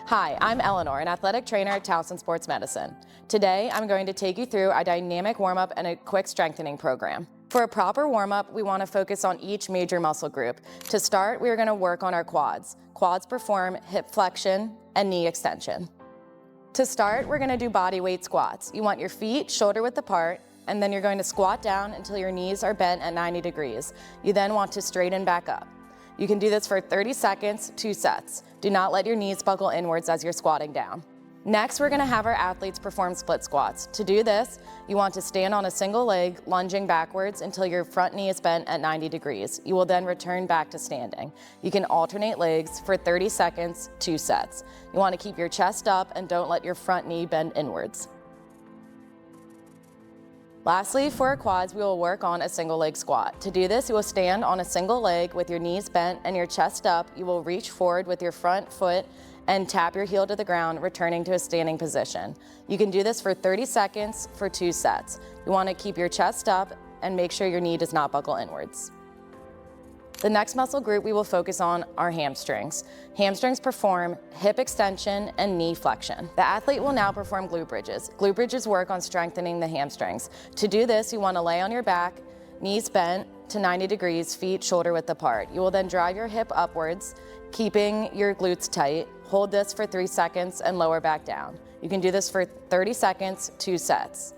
Hi, I'm Eleanor, an athletic trainer at Towson Sports Medicine. Today, I'm going to take you through a dynamic warm-up and a quick strengthening program. For a proper warm-up, we want to focus on each major muscle group. To start, we are going to work on our quads. Quads perform hip flexion and knee extension. To start, we're going to do body weight squats. You want your feet shoulder width apart, and then you're going to squat down until your knees are bent at 90 degrees. You then want to straighten back up. You can do this for 30 seconds, 2 sets. Do not let your knees buckle inwards as you're squatting down. Next, we're going to have our athletes perform split squats. To do this, you want to stand on a single leg, lunging backwards until your front knee is bent at 90 degrees. You will then return back to standing. You can alternate legs for 30 seconds, 2 sets. You want to keep your chest up and don't let your front knee bend inwards. Lastly, for our quads, we will work on a single leg squat. To do this, you will stand on a single leg with your knees bent and your chest up. You will reach forward with your front foot and tap your heel to the ground, returning to a standing position. You can do this for 30 seconds for 2 sets. You want to keep your chest up and make sure your knee does not buckle inwards. The next muscle group we will focus on are hamstrings. Hamstrings perform hip extension and knee flexion. The athlete will now perform glute bridges. Glute bridges work on strengthening the hamstrings. To do this, you want to lay on your back, knees bent to 90 degrees, feet shoulder width apart. You will then drive your hip upwards, keeping your glutes tight. Hold this for 3 seconds and lower back down. You can do this for 30 seconds, 2 sets.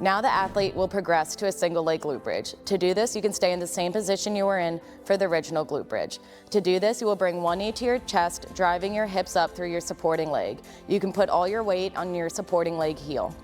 Now the athlete will progress to a single leg glute bridge. To do this, you can stay in the same position you were in for the original glute bridge. To do this, you will bring one knee to your chest, driving your hips up through your supporting leg. You can put all your weight on your supporting leg heel.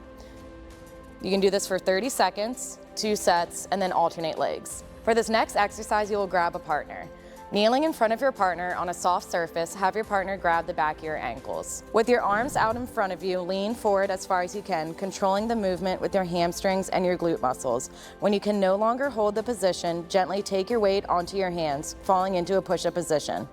You can do this for 30 seconds, 2 sets, and then alternate legs. For this next exercise, you will grab a partner. Kneeling in front of your partner on a soft surface, have your partner grab the back of your ankles. With your arms out in front of you, lean forward as far as you can, controlling the movement with your hamstrings and your glute muscles. When you can no longer hold the position, gently take your weight onto your hands, falling into a push-up position.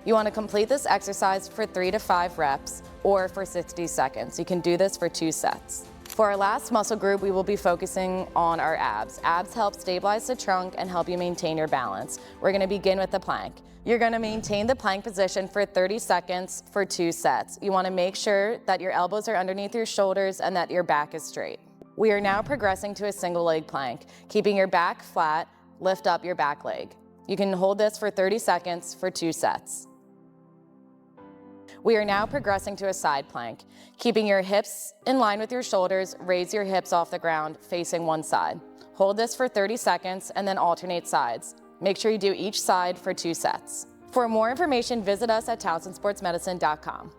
You want to complete this exercise for 3 to 5 reps or for 60 seconds. You can do this for 2 sets. For our last muscle group, we will be focusing on our abs. Abs help stabilize the trunk and help you maintain your balance. We're going to begin with the plank. You're going to maintain the plank position for 30 seconds for 2 sets. You want to make sure that your elbows are underneath your shoulders and that your back is straight. We are now progressing to a single leg plank. Keeping your back flat, lift up your back leg. You can hold this for 30 seconds for 2 sets. We are now progressing to a side plank. Keeping your hips in line with your shoulders, raise your hips off the ground, facing one side. Hold this for 30 seconds and then alternate sides. Make sure you do each side for 2 sets. For more information, visit us at towsonsportsmedicine.com.